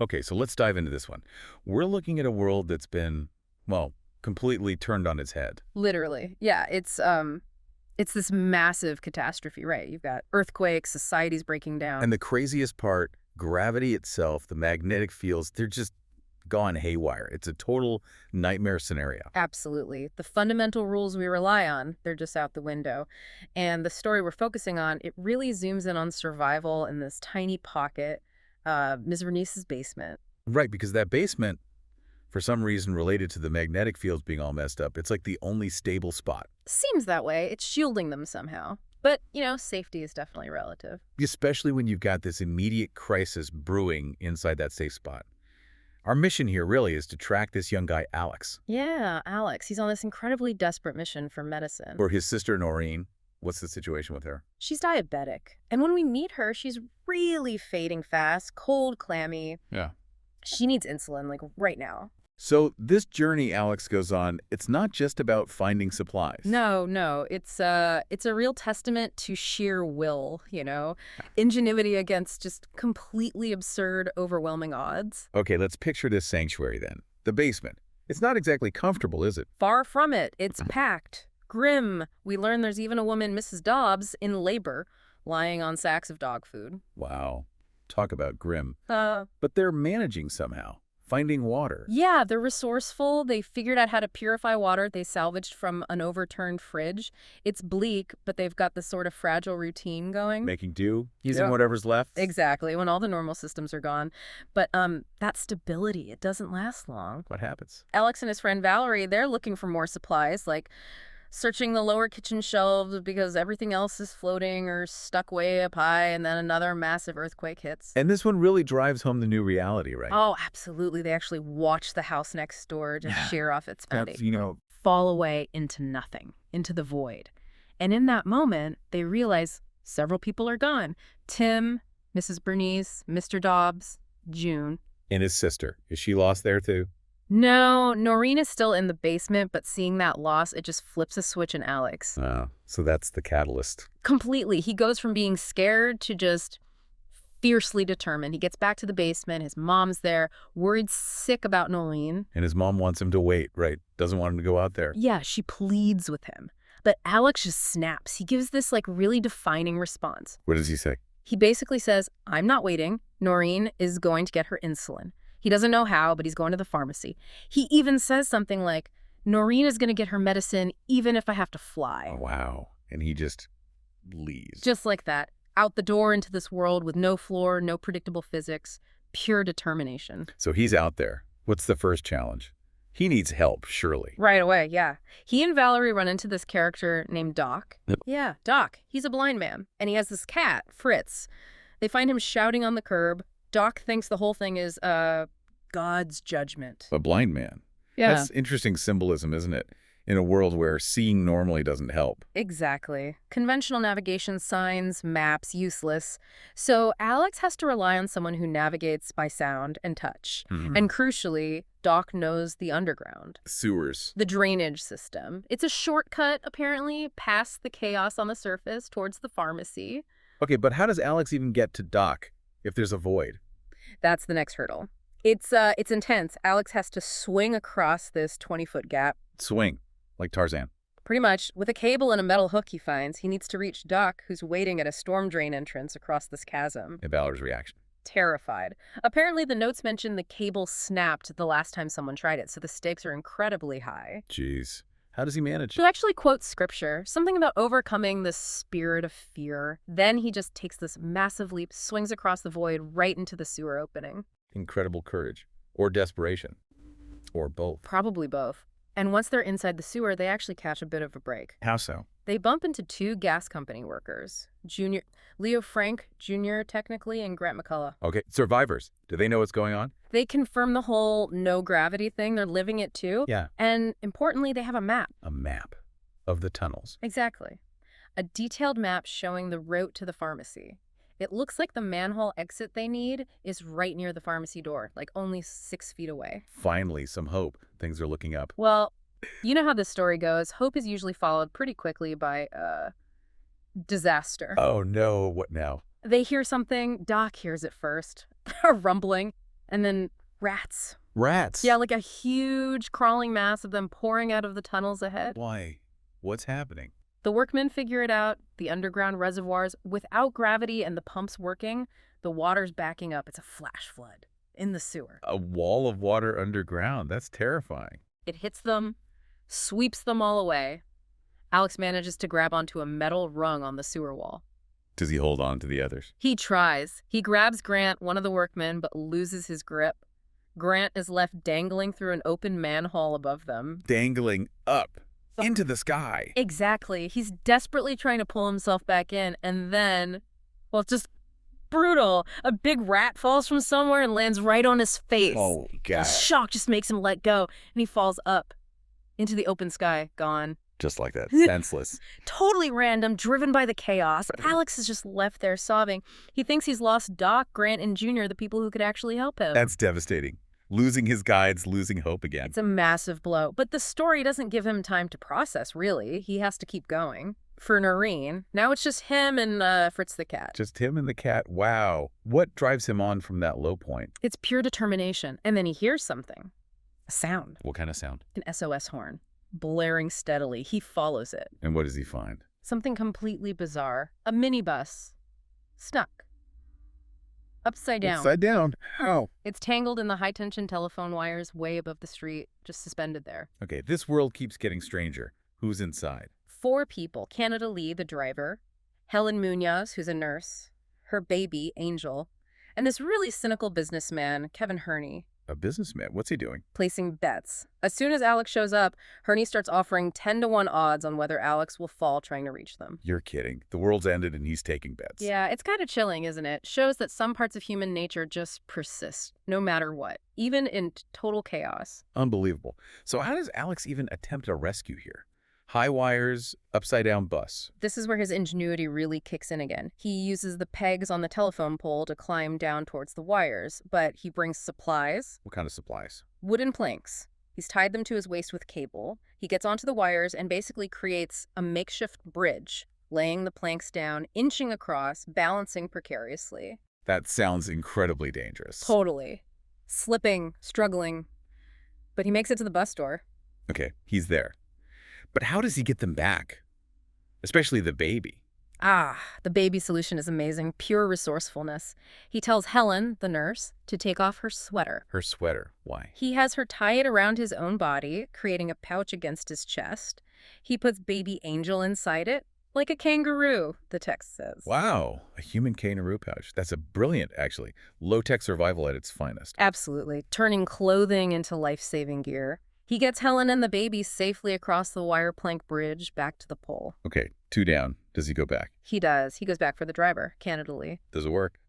Okay, so let's dive into this one. We're looking at a world that's been, well, completely turned on its head. Literally. Yeah, it's this massive catastrophe, right? You've got earthquakes, society's breaking down. And the craziest part, gravity itself, the magnetic fields, they're just gone haywire. It's a total nightmare scenario. Absolutely. The fundamental rules we rely on, they're just out the window. And the story we're focusing on, it really zooms in on survival in this tiny pocket, Ms. Vernice's basement. Right, because that basement, for some reason related to the magnetic fields being all messed up, it's like the only stable spot. Seems that way. It's shielding them somehow. But, safety is definitely relative. Especially when you've got this immediate crisis brewing inside that safe spot. Our mission here really is to track this young guy, Alex. Yeah, Alex. He's on this incredibly desperate mission for medicine. For his sister, Noreen. What's the situation with her? She's diabetic. And when we meet her, she's really fading fast, cold, clammy. Yeah. She needs insulin, like, right now. So this journey Alex goes on, it's not just about finding supplies. No. It's a real testament to sheer will, ingenuity against just completely absurd, overwhelming odds. Okay, let's picture this sanctuary then. The basement. It's not exactly comfortable, is it? Far from it. It's packed. Grim. We learn there's even a woman, Mrs. Dobbs, in labor, lying on sacks of dog food. Wow. Talk about grim. But they're managing somehow. Finding water. Yeah, they're resourceful. They figured out how to purify water they salvaged from an overturned fridge. It's bleak, but they've got this sort of fragile routine going. Making do, using whatever's left. Exactly, when all the normal systems are gone. But that stability, it doesn't last long. What happens? Alex and his friend Valerie, they're looking for more supplies, like searching the lower kitchen shelves because everything else is floating or stuck way up high, and then another massive earthquake hits. And this one really drives home the new reality, right? Oh, absolutely. They actually watch the house next door just shear off its That's, foundation. Fall away into nothing, into the void. And in that moment, they realize several people are gone. Tim, Mrs. Bernice, Mr. Dobbs, June. And his sister. Is she lost there too? No, Noreen is still in the basement, but seeing that loss, it just flips a switch in Alex. Oh, so that's the catalyst. Completely. He goes from being scared to just fiercely determined. He gets back to the basement. His mom's there, worried sick about Noreen. And his mom wants him to wait, right? Doesn't want him to go out there. Yeah, she pleads with him. But Alex just snaps. He gives this really defining response. What does he say? He basically says, I'm not waiting. Noreen is going to get her insulin. He doesn't know how, but he's going to the pharmacy. He even says something like, Noreen is going to get her medicine even if I have to fly. Oh, wow. And he just leaves. Just like that. Out the door into this world with no floor, no predictable physics, pure determination. So he's out there. What's the first challenge? He needs help, surely. Right away, yeah. He and Valerie run into this character named Doc. Yep. Yeah, Doc. He's a blind man. And he has this cat, Fritz. They find him shouting on the curb. Doc thinks the whole thing is God's judgment. A blind man. Yeah. That's interesting symbolism, isn't it? In a world where seeing normally doesn't help. Exactly. Conventional navigation signs, maps, useless. So Alex has to rely on someone who navigates by sound and touch. And crucially, Doc knows the underground. Sewers. The drainage system. It's a shortcut, apparently, past the chaos on the surface towards the pharmacy. Okay, but how does Alex even get to Doc if there's a void? That's the next hurdle. It's intense. Alex has to swing across this 20-foot gap. Swing. Like Tarzan. Pretty much. With a cable and a metal hook he finds, he needs to reach Doc, who's waiting at a storm drain entrance across this chasm. And Valerie's reaction. Terrified. Apparently, the notes mention the cable snapped the last time someone tried it, so the stakes are incredibly high. Jeez. How does he manage? He actually quotes scripture, something about overcoming the spirit of fear. Then he just takes this massive leap, swings across the void right into the sewer opening. Incredible courage. Or desperation. Or both. Probably both. And once they're inside the sewer, they actually catch a bit of a break. How so? They bump into two gas company workers. Leo Frank Jr., technically, and Grant McCullough. Okay, survivors. Do they know what's going on? They confirm the whole no gravity thing. They're living it too. Yeah. And importantly, they have a map. A map of the tunnels. Exactly. A detailed map showing the route to the pharmacy. It looks like the manhole exit they need is right near the pharmacy door, like only 6 feet away. Finally, some hope. Things are looking up. Well, you know how this story goes. Hope is usually followed pretty quickly by, disaster. Oh no, what now? They hear something. Doc hears it first. A rumbling. And then rats. Rats? Yeah, like a huge crawling mass of them pouring out of the tunnels ahead. Why? What's happening? The workmen figure it out. The underground reservoirs, without gravity and the pumps working, the water's backing up. It's a flash flood in the sewer. A wall of water underground. That's terrifying. It hits them, sweeps them all away. Alex manages to grab onto a metal rung on the sewer wall. Does he hold on to the others? He tries. He grabs Grant, one of the workmen, but loses his grip. Grant is left dangling through an open manhole above them. Dangling up into the sky. Exactly. He's desperately trying to pull himself back in, and then, well, it's just brutal. A big rat falls from somewhere and lands right on his face. Oh, God. The shock just makes him let go, and he falls up into the open sky, gone. Just like that. Senseless. Totally random, driven by the chaos. Alex is just left there sobbing. He thinks he's lost Doc, Grant, and Junior, the people who could actually help him. That's devastating. Losing his guides, losing hope again. It's a massive blow. But the story doesn't give him time to process, really. He has to keep going. For Noreen, now it's just him and Fritz the cat. Just him and the cat. Wow. What drives him on from that low point? It's pure determination. And then he hears something. A sound. What kind of sound? An SOS horn. Blaring steadily. He follows it. And what does he find? Something completely bizarre. A minibus. Stuck. Upside down. Upside down? How? It's tangled in the high-tension telephone wires way above the street, just suspended there. Okay, this world keeps getting stranger. Who's inside? 4 people. Canada Lee, the driver. Helen Munoz, who's a nurse. Her baby, Angel. And this really cynical businessman, Kevin Herney. A businessman? What's he doing? Placing bets. As soon as Alex shows up, Herney starts offering 10-to-1 odds on whether Alex will fall trying to reach them. You're kidding. The world's ended and he's taking bets. Yeah, it's kind of chilling, isn't it? Shows that some parts of human nature just persist, no matter what, even in total chaos. Unbelievable. So how does Alex even attempt a rescue here? High wires, upside-down bus. This is where his ingenuity really kicks in again. He uses the pegs on the telephone pole to climb down towards the wires, but he brings supplies. What kind of supplies? Wooden planks. He's tied them to his waist with cable. He gets onto the wires and basically creates a makeshift bridge, laying the planks down, inching across, balancing precariously. That sounds incredibly dangerous. Totally. Slipping, struggling. But he makes it to the bus store. Okay, he's there. But how does he get them back? Especially the baby. The baby solution is amazing. Pure resourcefulness. He tells Helen, the nurse, to take off her sweater. Her sweater. Why? He has her tie it around his own body, creating a pouch against his chest. He puts baby Angel inside it, like a kangaroo, the text says. Wow, a human kangaroo pouch. That's brilliant, actually. Low-tech survival at its finest. Absolutely. Turning clothing into life-saving gear. He gets Helen and the baby safely across the wire plank bridge back to the pole. Okay, 2 down. Does he go back? He does. He goes back for the driver, Canada Lee. Does it work?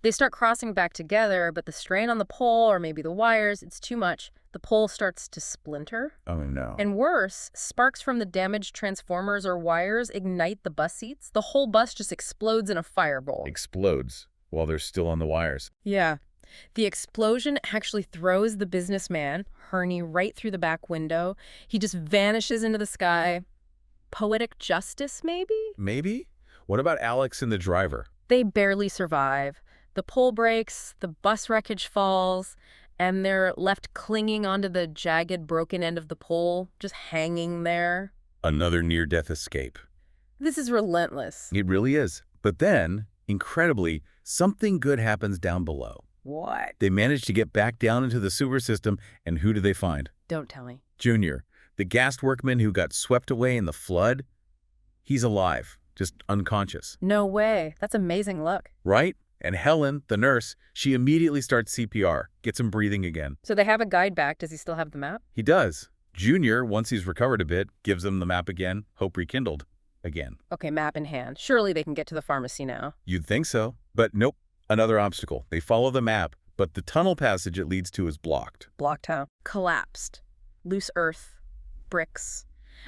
They start crossing back together, but the strain on the pole, or maybe the wires, it's too much. The pole starts to splinter. Oh, no. And worse, sparks from the damaged transformers or wires ignite the bus seats. The whole bus just explodes in a fireball. Explodes while they're still on the wires. Yeah. The explosion actually throws the businessman, Herney, right through the back window. He just vanishes into the sky. Poetic justice, maybe? Maybe? What about Alex and the driver? They barely survive. The pole breaks, the bus wreckage falls, and they're left clinging onto the jagged, broken end of the pole, just hanging there. Another near-death escape. This is relentless. It really is. But then, incredibly, something good happens down below. What? They manage to get back down into the sewer system, and who do they find? Don't tell me. Junior, the gassed workman who got swept away in the flood. He's alive, just unconscious. No way. That's amazing luck. Right? And Helen, the nurse, she immediately starts CPR, gets him breathing again. So they have a guide back. Does he still have the map? He does. Junior, once he's recovered a bit, gives him the map again, hope rekindled again. Okay, map in hand. Surely they can get to the pharmacy now. You'd think so, but nope. Another obstacle. They follow the map, but the tunnel passage it leads to is blocked. Blocked how? Collapsed. Loose earth. Bricks.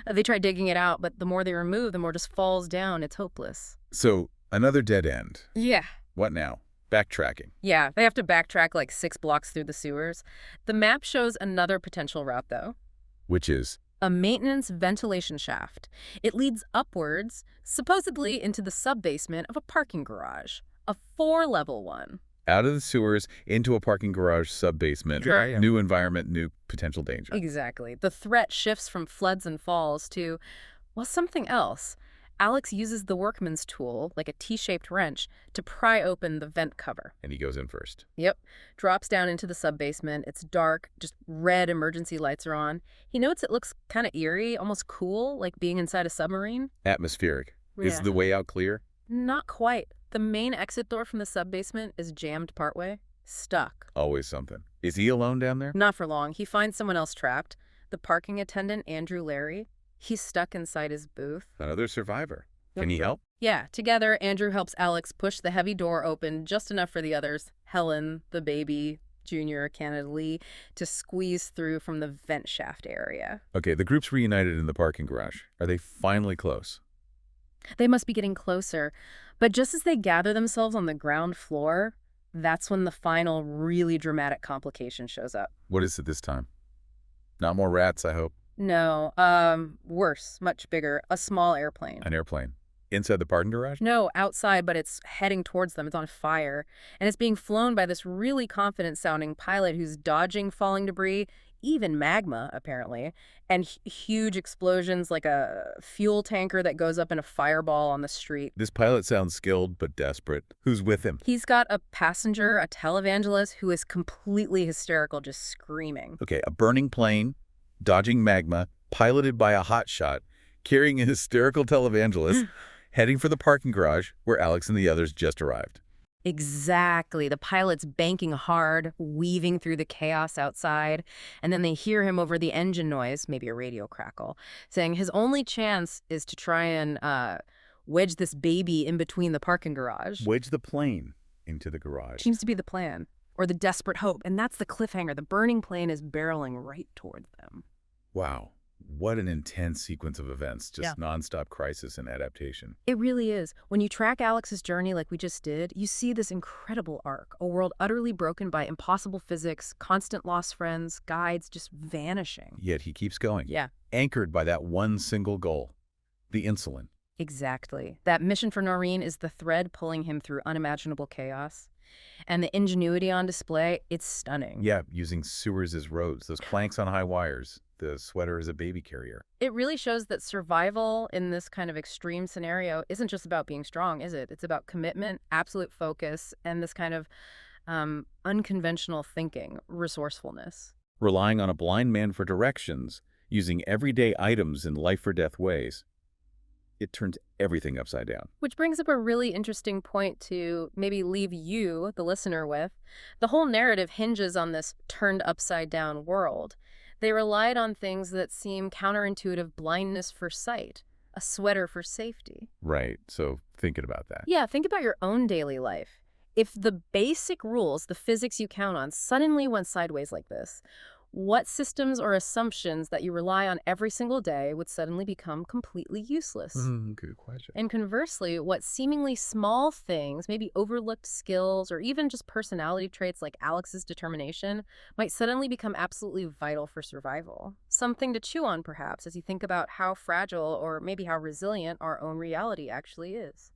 They try digging it out, but the more they remove, the more it just falls down. It's hopeless. So, another dead end. Yeah. What now? Backtracking. Yeah, they have to backtrack like 6 blocks through the sewers. The map shows another potential route, though. Which is? A maintenance ventilation shaft. It leads upwards, supposedly into the sub-basement of a parking garage. A 4-level one. Out of the sewers, into a parking garage sub-basement. Sure, yeah. New environment, new potential danger. Exactly. The threat shifts from floods and falls to, well, something else. Alex uses the workman's tool, like a T-shaped wrench, to pry open the vent cover. And he goes in first. Yep. Drops down into the sub-basement. It's dark, just red emergency lights are on. He notes it looks kind of eerie, almost cool, like being inside a submarine. Atmospheric. Is Yeah. the way out clear? Not quite. The main exit door from the sub-basement is jammed partway. Stuck. Always something. Is he alone down there? Not for long. He finds someone else trapped. The parking attendant, Andrew Larry. He's stuck inside his booth. Another survivor. Yep. Can he help? Yeah, together, Andrew helps Alex push the heavy door open just enough for the others, Helen, the baby, Junior, Canada Lee, to squeeze through from the vent shaft area. Okay, the group's reunited in the parking garage. Are they finally close? They must be getting closer. But just as they gather themselves on the ground floor, that's when the final, really dramatic complication shows up. What is it this time? Not more rats, I hope. No, worse, much bigger, a small airplane. An airplane. Inside the parking garage? No, outside, but it's heading towards them. It's on fire. And it's being flown by this really confident-sounding pilot who's dodging falling debris, even magma, apparently, and huge explosions like a fuel tanker that goes up in a fireball on the street. This pilot sounds skilled but desperate. Who's with him? He's got a passenger, a televangelist, who is completely hysterical, just screaming. Okay, a burning plane, dodging magma, piloted by a hotshot, carrying a hysterical televangelist, heading for the parking garage where Alex and the others just arrived. Exactly. The pilot's banking hard, weaving through the chaos outside, and then they hear him over the engine noise, maybe a radio crackle, saying his only chance is to try and wedge this baby in between the parking garage. Wedge the plane into the garage. Seems to be the plan, or the desperate hope, and that's the cliffhanger. The burning plane is barreling right toward them. Wow. What an intense sequence of events. Just nonstop crisis and adaptation. It really is. When you track Alex's journey like we just did, you see this incredible arc, a world utterly broken by impossible physics, constant lost friends, guides just vanishing. Yet he keeps going. Yeah. Anchored by that one single goal, the insulin. Exactly. That mission for Noreen is the thread pulling him through unimaginable chaos. And the ingenuity on display, it's stunning. Yeah, using sewers as roads, those planks on high wires, the sweater as a baby carrier. It really shows that survival in this kind of extreme scenario isn't just about being strong, is it? It's about commitment, absolute focus, and this kind of unconventional thinking, resourcefulness. Relying on a blind man for directions, using everyday items in life-or-death ways. It turns everything upside down. Which brings up a really interesting point to maybe leave you, the listener, with. The whole narrative hinges on this turned upside down world. They relied on things that seem counterintuitive: blindness for sight, a sweater for safety. Right, so thinking about that. Yeah, think about your own daily life. If the basic rules, the physics you count on, suddenly went sideways like this, what systems or assumptions that you rely on every single day would suddenly become completely useless? Good question. And conversely, what seemingly small things, maybe overlooked skills or even just personality traits like Alex's determination, might suddenly become absolutely vital for survival. Something to chew on, perhaps, as you think about how fragile or maybe how resilient our own reality actually is.